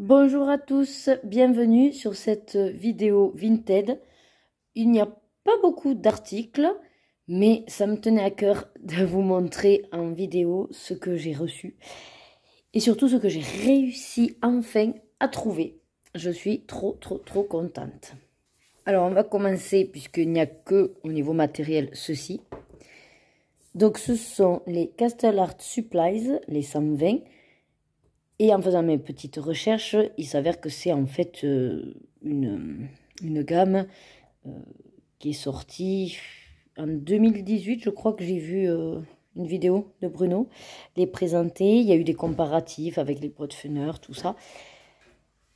Bonjour à tous, bienvenue sur cette vidéo Vinted. Il n'y a pas beaucoup d'articles, mais ça me tenait à cœur de vous montrer en vidéo ce que j'ai reçu et surtout ce que j'ai réussi enfin à trouver. Je suis trop contente. Alors on va commencer puisqu'il n'y a que au niveau matériel ceci. Donc ce sont les Castle Art Supplies, les 120. Et en faisant mes petites recherches, il s'avère que c'est en fait une gamme qui est sortie en 2018. Je crois que j'ai vu une vidéo de Bruno les présenter. Il y a eu des comparatifs avec les Podfunner, tout ça.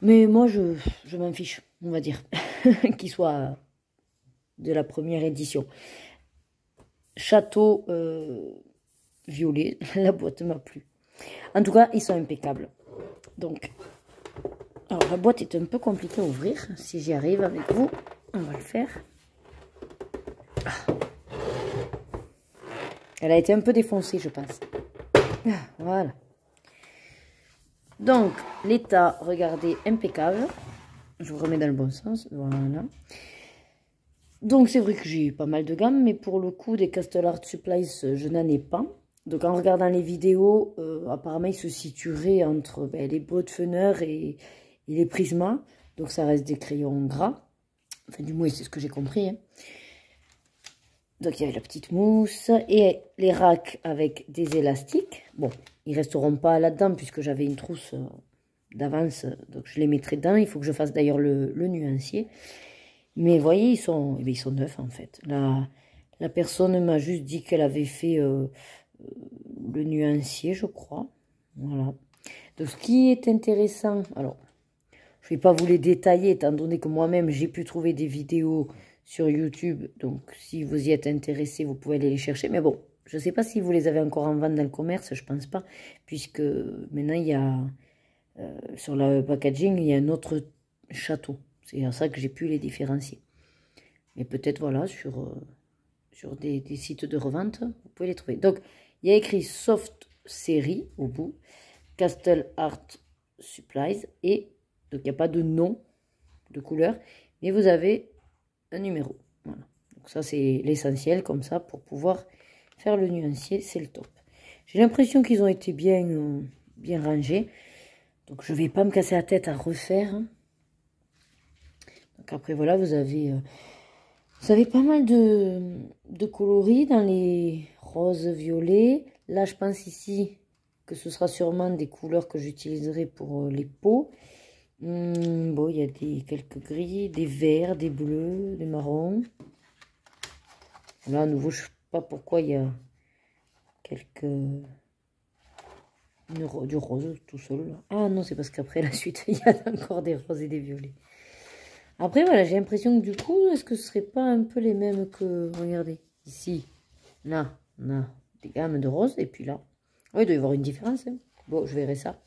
Mais moi, je m'en fiche, on va dire, qu'il soit de la première édition. Château violet, la boîte m'a plu. En tout cas, ils sont impeccables. Donc, alors la boîte est un peu compliquée à ouvrir. Si j'y arrive avec vous, on va le faire. Elle a été un peu défoncée, je pense. Voilà. Donc, l'état, regardez, impeccable. Je vous remets dans le bon sens. Voilà. Donc, c'est vrai que j'ai pas mal de gammes, mais pour le coup, des Castle Art Supplies, je n'en ai pas. Donc, en regardant les vidéos, apparemment, ils se situeraient entre les Podfunner et les Prisma. Donc, ça reste des crayons gras. Enfin, du moins, c'est ce que j'ai compris. Hein. Donc, il y avait la petite mousse et les racks avec des élastiques. Bon, ils resteront pas là-dedans puisque j'avais une trousse d'avance. Donc, je les mettrai dedans. Il faut que je fasse d'ailleurs le nuancier. Mais vous voyez, ils sont neufs en fait. La personne m'a juste dit qu'elle avait fait le nuancier, je crois. Voilà. Donc, ce qui est intéressant, alors, je ne vais pas vous les détailler, étant donné que moi-même, j'ai pu trouver des vidéos sur YouTube. Donc, si vous y êtes intéressé, vous pouvez aller les chercher. Mais bon, je ne sais pas si vous les avez encore en vente dans le commerce, je ne pense pas. Puisque maintenant, il y a, sur le packaging, il y a un autre château. C'est à ça que j'ai pu les différencier. Mais peut-être, voilà, sur des sites de revente, vous pouvez les trouver. Donc, il y a écrit Soft Série au bout, Castle Art Supplies, et donc il n'y a pas de nom de couleur, mais vous avez un numéro. Voilà. Donc ça, c'est l'essentiel, comme ça, pour pouvoir faire le nuancier, c'est le top. J'ai l'impression qu'ils ont été bien rangés, donc je ne vais pas me casser la tête à refaire. Donc après, voilà, vous avez pas mal de coloris dans les roses violets. Là, je pense ici que ce sera sûrement des couleurs que j'utiliserai pour les peaux. Bon, il y a quelques gris, des verts, des bleus, des marrons. Là, à nouveau, je ne sais pas pourquoi il y a du rose tout seul. Là. Ah non, c'est parce qu'après la suite, il y a encore des roses et des violets. Après, voilà, j'ai l'impression que du coup, est-ce que ce ne serait pas un peu les mêmes que... Regardez, ici, là, on a des gammes de roses, et puis là. Oui, il doit y avoir une différence. Hein. Bon, je verrai ça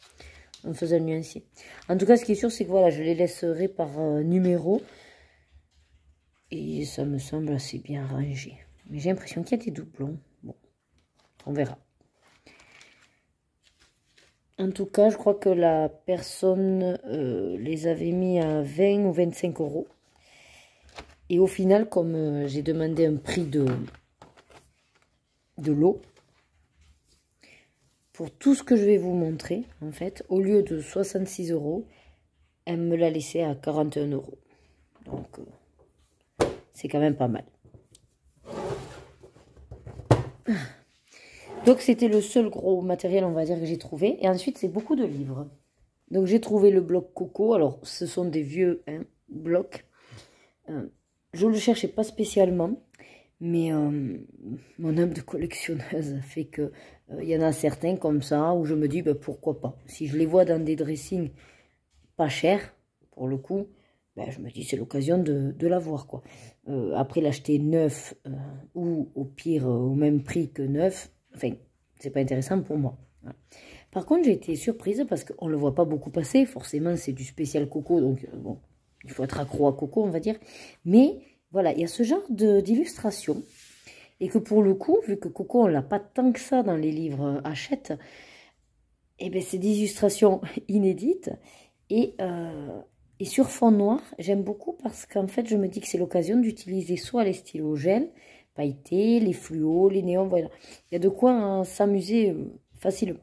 en faisant le nuancier. En tout cas, ce qui est sûr, c'est que voilà, je les laisserai par numéro. Et ça me semble assez bien rangé. Mais j'ai l'impression qu'il y a des doublons. Bon, on verra. En tout cas, je crois que la personne les avait mis à 20 ou 25 €. Et au final, comme j'ai demandé un prix de l'eau, pour tout ce que je vais vous montrer, en fait, au lieu de 66 €, elle me l'a laissé à 41 €. Donc, c'est quand même pas mal. Donc, c'était le seul gros matériel, on va dire, que j'ai trouvé. Et ensuite, c'est beaucoup de livres. Donc, j'ai trouvé le bloc Coco. Alors, ce sont des vieux blocs. Je ne le cherchais pas spécialement. Mais mon âme de collectionneuse fait que y en a certains comme ça où je me dis pourquoi pas. Si je les vois dans des dressings pas chers, pour le coup, je me dis c'est l'occasion de l'avoir quoi. Après l'acheter neuf ou au pire au même prix que neuf, enfin c'est pas intéressant pour moi. Voilà. Par contre j'ai été surprise parce qu'on le voit pas beaucoup passer. Forcément c'est du spécial Coco donc bon il faut être accro à Coco on va dire. Mais voilà, il y a ce genre d'illustration. Et que pour le coup, vu que Coco, on l'a pas tant que ça dans les livres Hachette, et bien c'est des illustrations inédites. Et sur fond noir, j'aime beaucoup parce qu'en fait, je me dis que c'est l'occasion d'utiliser soit les stylos gel, pailletés, les fluos, les néons, voilà. Il y a de quoi s'amuser facilement.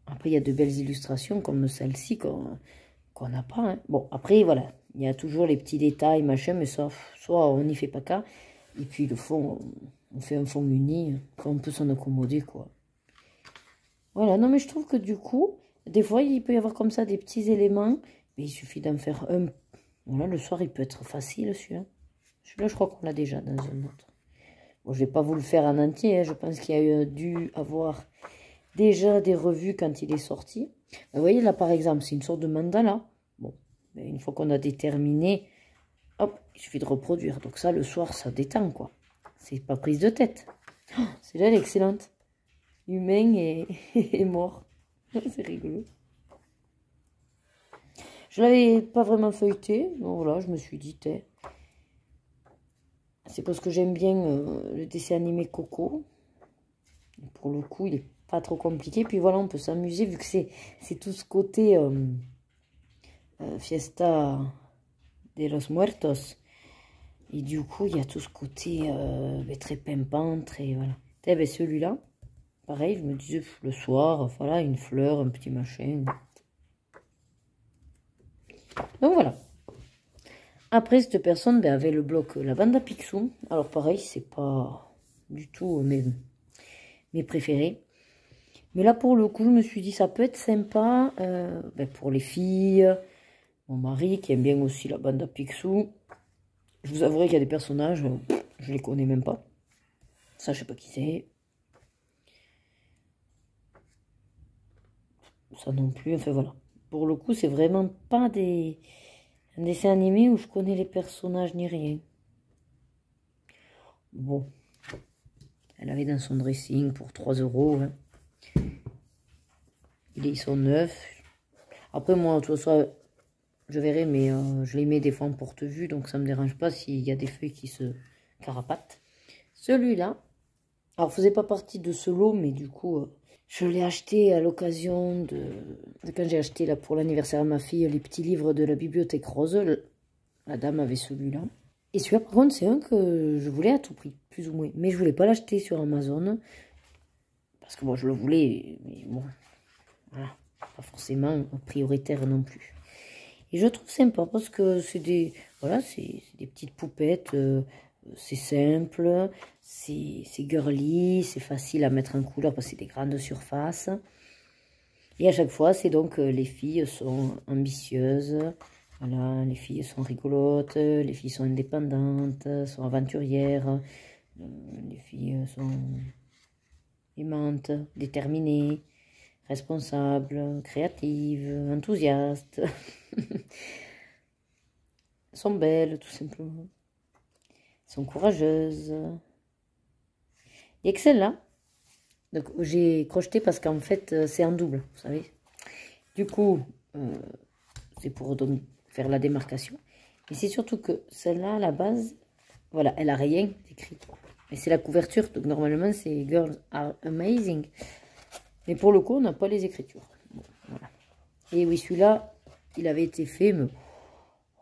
Après, il y a de belles illustrations comme celle-ci qu'on n'a pas. Hein. Bon, après, voilà, il y a toujours les petits détails, machin, mais ça, soit on n'y fait pas cas. Et puis le fond, on fait un fond uni, on peut s'en accommoder, quoi. Voilà, non, mais je trouve que du coup, des fois, il peut y avoir comme ça des petits éléments, mais il suffit d'en faire un. Voilà, le soir, il peut être facile, celui-là. Celui-là, je crois qu'on l'a déjà dans un autre. Bon, je vais pas vous le faire en entier, hein. Je pense qu'il y a dû avoir déjà des revues quand il est sorti. Vous voyez, là, par exemple, c'est une sorte de mandala. Bon, mais une fois qu'on a déterminé, hop, il suffit de reproduire. Donc ça, le soir, ça détend, quoi. C'est pas prise de tête. Oh, celle-là, elle est excellente. Humain et mort. C'est rigolo. Je l'avais pas vraiment feuilleté. Donc voilà, je me suis dit, c'est parce que j'aime bien le dessin animé Coco. Et pour le coup, il est pas trop compliqué. Puis voilà, on peut s'amuser vu que c'est tout ce côté Fiesta de los Muertos. Et du coup, il y a tout ce côté très pimpant, très voilà. Et ben, celui-là, pareil, je me disais le soir, voilà, une fleur, un petit machin. Donc voilà. Après, cette personne avait le bloc la bande à Picsou. Alors pareil, c'est pas du tout mes préférés. Mais là, pour le coup, je me suis dit, ça peut être sympa pour les filles. Mon mari, qui aime bien aussi la bande à Picsou. Je vous avouerai qu'il y a des personnages, je les connais même pas. Ça, je sais pas qui c'est. Ça non plus, enfin voilà. Pour le coup, c'est vraiment pas un dessin animé où je connais les personnages ni rien. Bon. Elle avait dans son dressing pour 3 €. Hein. Ils sont neufs. Après, moi, de toute façon, je verrai, mais je les mets des fois en porte-vue, donc ça me dérange pas s'il y a des feuilles qui se carapatent. Celui-là, alors faisait pas partie de ce lot, mais du coup, je l'ai acheté à l'occasion de quand j'ai acheté là pour l'anniversaire à ma fille les petits livres de la bibliothèque rose. La dame avait celui-là. Et celui-là, par contre, c'est un que je voulais à tout prix, plus ou moins. Mais je voulais pas l'acheter sur Amazon. Parce que moi, je le voulais, mais bon, voilà, pas forcément prioritaire non plus. Et je trouve sympa parce que c'est des, voilà, c'est des petites poupettes, c'est simple, c'est girly, c'est facile à mettre en couleur parce que c'est des grandes surfaces. Et à chaque fois, c'est donc les filles sont ambitieuses, voilà, les filles sont rigolotes, les filles sont indépendantes, sont aventurières, les filles sont aimantes, déterminées, responsables, créatives, enthousiastes, sont belles tout simplement, sont courageuses. Et que celle-là, donc j'ai crocheté parce qu'en fait c'est en double, vous savez. Du coup, c'est pour donc faire la démarcation. Et c'est surtout que celle-là, à la base, voilà, elle a rien écrit. Mais c'est la couverture, donc normalement c'est Girls Are Amazing. Mais pour le coup, on n'a pas les écritures. Bon, voilà. Et oui, celui-là, il avait été fait, mais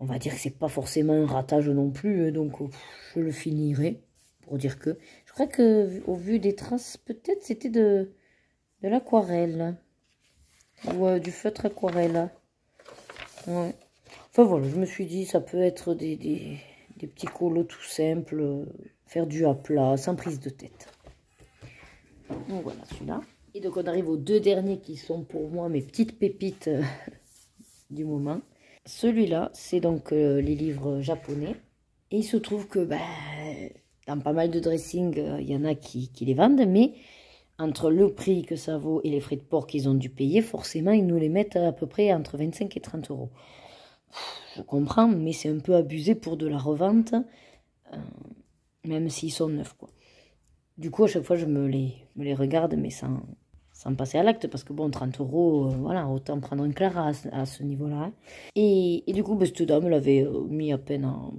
on va dire que c'est pas forcément un ratage non plus. Donc, je le finirai pour dire que... Je crois que au vu des traces, peut-être c'était de l'aquarelle. Ou du feutre aquarelle. Ouais. Enfin voilà, je me suis dit, ça peut être des petits colos tout simples. Faire du à plat, sans prise de tête. Donc voilà, celui-là. Et donc on arrive aux deux derniers qui sont pour moi mes petites pépites du moment. Celui-là, c'est donc les livres japonais. Et il se trouve que dans pas mal de dressing, il y en a qui les vendent. Mais entre le prix que ça vaut et les frais de port qu'ils ont dû payer, forcément, ils nous les mettent à peu près entre 25 et 30 €. Je comprends, mais c'est un peu abusé pour de la revente. Même s'ils sont neufs, quoi. Du coup, à chaque fois, je me les regarde, mais sans passer à l'acte, parce que bon, 30 €, voilà, autant prendre un Clara à ce niveau-là. Hein. Et du coup, cette dame l'avait mis à peine en,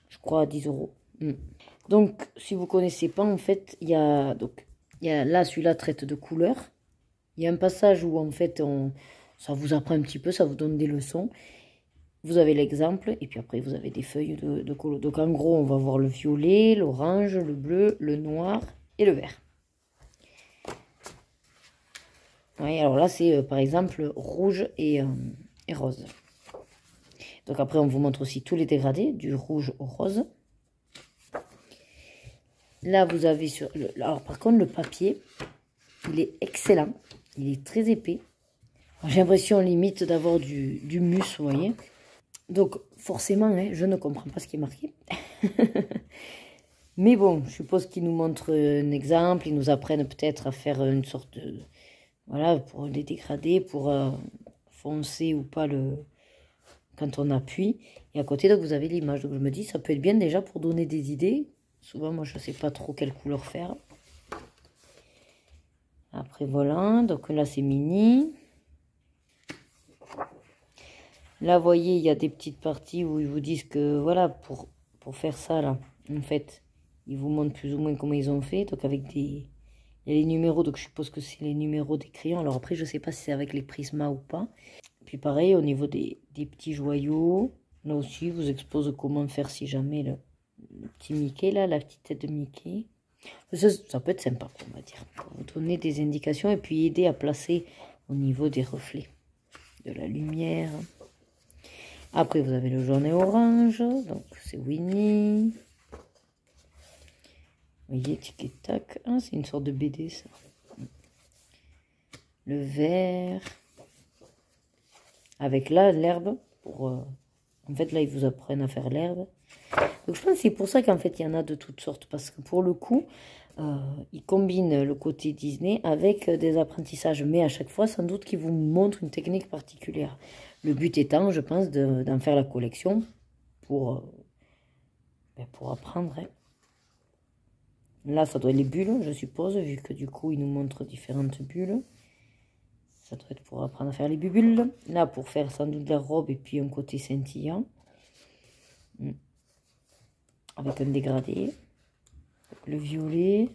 je crois, à 10 €. Donc, si vous connaissez pas, en fait, il y a là, celui-là traite de couleurs. Il y a un passage où, en fait, Ça vous apprend un petit peu, ça vous donne des leçons. Vous avez l'exemple, et puis après, vous avez des feuilles de colo. Donc, en gros, on va voir le violet, l'orange, le bleu, le noir et le vert. Oui, alors là, c'est par exemple rouge et rose. Donc, après, on vous montre aussi tous les dégradés, du rouge au rose. Là, vous avez sur... Alors, par contre, le papier, il est excellent. Il est très épais. J'ai l'impression, limite, d'avoir du mus, vous voyez. Donc, forcément, hein, je ne comprends pas ce qui est marqué. Mais bon, je suppose qu'ils nous montrent un exemple. Ils nous apprennent peut-être à faire une sorte de... Voilà, pour les dégrader, pour foncer ou pas quand on appuie. Et à côté, donc, vous avez l'image. Donc, je me dis, ça peut être bien déjà pour donner des idées. Souvent, moi, je ne sais pas trop quelle couleur faire. Après, voilà. Donc là, c'est mini. Là, vous voyez, il y a des petites parties où ils vous disent que, voilà, pour faire ça, là, en fait, ils vous montrent plus ou moins comment ils ont fait. Donc, avec des... Il y a les numéros, donc je suppose que c'est les numéros des crayons. Alors après, je ne sais pas si c'est avec les Prisma ou pas. Puis pareil, au niveau des petits joyaux, là aussi, ils vous expose comment faire si jamais le petit Mickey, là, la petite tête de Mickey. Ça peut être sympa, on va dire. Pour vous donner des indications et puis aider à placer au niveau des reflets de la lumière. Après, vous avez le jaune et orange, donc c'est Winnie. Vous voyez, tic et tac. Ah, c'est une sorte de BD, ça. Le vert. Avec là, l'herbe. En fait, là, ils vous apprennent à faire l'herbe. Donc, je pense que c'est pour ça qu'en fait, il y en a de toutes sortes. Parce que pour le coup, ils combinent le côté Disney avec des apprentissages. Mais à chaque fois, sans doute qu'ils vous montrent une technique particulière. Le but étant, je pense, d'en faire la collection pour apprendre. Hein. Là, ça doit être les bulles, je suppose, vu que du coup, ils nous montrent différentes bulles. Ça doit être pour apprendre à faire les bulles. Là, pour faire sans doute la robe et puis un côté scintillant. Avec un dégradé. Le violet.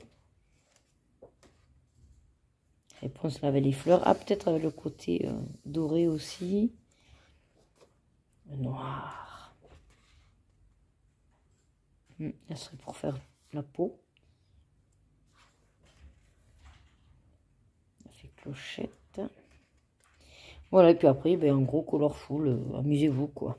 Réponse là avec les fleurs. Ah, peut-être avec le côté doré aussi. Le noir. Ça serait pour faire la peau. Clochette. Voilà, et puis après, ben, en gros, colorful, amusez-vous, quoi.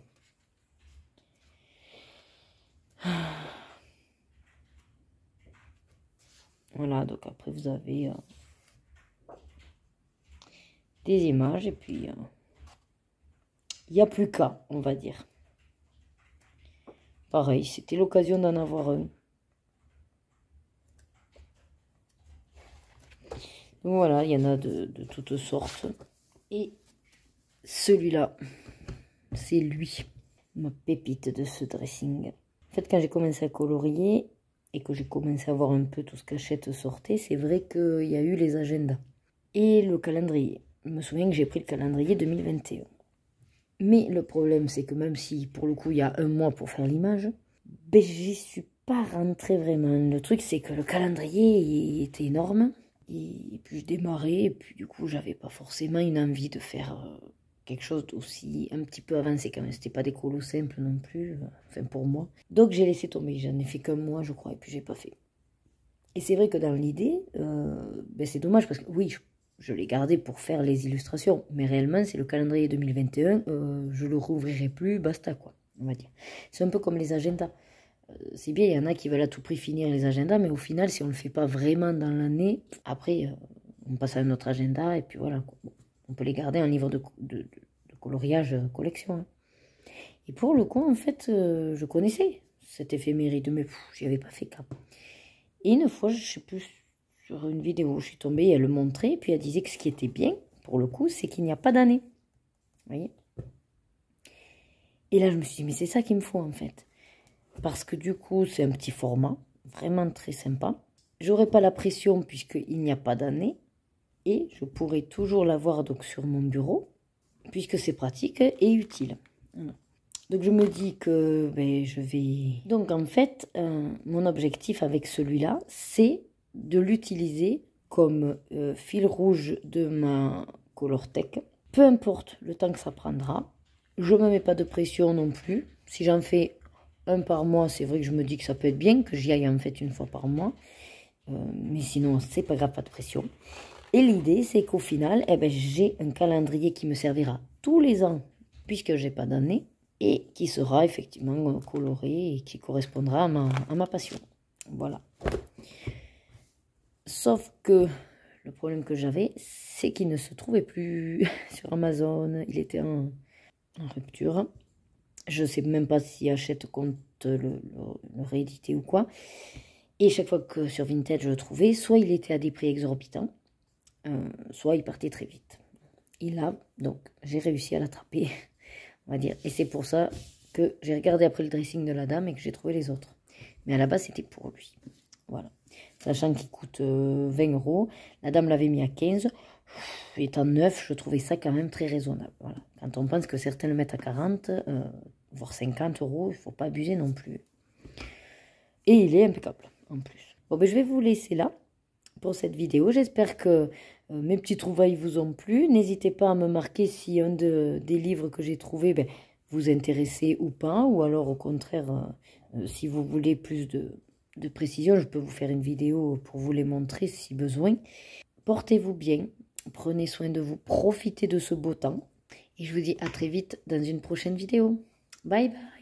Voilà, donc après, vous avez des images, et puis il n'y a plus qu'à, on va dire. Pareil, c'était l'occasion d'en avoir un. Donc voilà, il y en a de toutes sortes. Et celui-là, c'est lui, ma pépite de ce dressing. En fait, quand j'ai commencé à colorier et que j'ai commencé à voir un peu tout ce qu'Hachette sortait, c'est vrai qu'il y a eu les agendas et le calendrier. Je me souviens que j'ai pris le calendrier 2021. Mais le problème, c'est que même si, pour le coup, il y a un mois pour faire l'image, ben, j'y suis pas rentrée vraiment. Le truc, c'est que le calendrier il était énorme. Et puis je démarrais, et puis du coup, j'avais pas forcément une envie de faire quelque chose d'aussi un petit peu avancé quand même. C'était pas des colos simples non plus, enfin pour moi. Donc j'ai laissé tomber, j'en ai fait qu'un mois, je crois, et puis j'ai pas fait. Et c'est vrai que dans l'idée, ben c'est dommage parce que oui, je l'ai gardé pour faire les illustrations, mais réellement, c'est le calendrier 2021, je le rouvrirai plus, basta quoi, on va dire. C'est un peu comme les agendas. C'est bien, il y en a qui veulent à tout prix finir les agendas, mais au final, si on ne le fait pas vraiment dans l'année, après, on passe à un autre agenda, et puis voilà. On peut les garder en livre de coloriage collection. Hein. Et pour le coup, en fait, je connaissais cette éphéméride, mais j'y avais pas fait cas. Et une fois, je sais plus, sur une vidéo, je suis tombée, elle le montrait, et puis elle disait que ce qui était bien, pour le coup, c'est qu'il n'y a pas d'année. Vous voyez? Et là, je me suis dit, mais c'est ça qu'il me faut, en fait. Parce que du coup, c'est un petit format, vraiment très sympa. J'aurai pas la pression puisqu'il n'y a pas d'année. Et je pourrai toujours l'avoir donc sur mon bureau, puisque c'est pratique et utile. Voilà. Donc je me dis que ben, je vais... Donc en fait, mon objectif avec celui-là, c'est de l'utiliser comme fil rouge de ma Colortech peu importe le temps que ça prendra. Je ne me mets pas de pression non plus. Si j'en fais un par mois, c'est vrai que je me dis que ça peut être bien, que j'y aille en fait une fois par mois. Mais sinon, c'est pas grave, pas de pression. Et l'idée, c'est qu'au final, eh ben, j'ai un calendrier qui me servira tous les ans, puisque j'ai pas d'année, et qui sera effectivement coloré et qui correspondra à ma passion. Voilà. Sauf que le problème que j'avais, c'est qu'il ne se trouvait plus sur Amazon. Il était en rupture. Je ne sais même pas si Hachette compte le rééditer ou quoi. Et chaque fois que sur Vinted je le trouvais, soit il était à des prix exorbitants, soit il partait très vite. Et là, donc, j'ai réussi à l'attraper, on va dire. Et c'est pour ça que j'ai regardé après le dressing de la dame et que j'ai trouvé les autres. Mais à la base, c'était pour lui. Voilà. Sachant qu'il coûte 20 €. La dame l'avait mis à 15. Étant neuf, je trouvais ça quand même très raisonnable. Voilà. Quand on pense que certains le mettent à 40, voire 50 €, il ne faut pas abuser non plus. Et il est impeccable, en plus. Bon, ben, je vais vous laisser là pour cette vidéo. J'espère que mes petits trouvailles vous ont plu. N'hésitez pas à me marquer si un des livres que j'ai trouvé vous intéressait ou pas. Ou alors, au contraire, si vous voulez plus de précision, je peux vous faire une vidéo pour vous les montrer si besoin. Portez-vous bien, prenez soin de vous, profitez de ce beau temps. Et je vous dis à très vite dans une prochaine vidéo. Bye bye!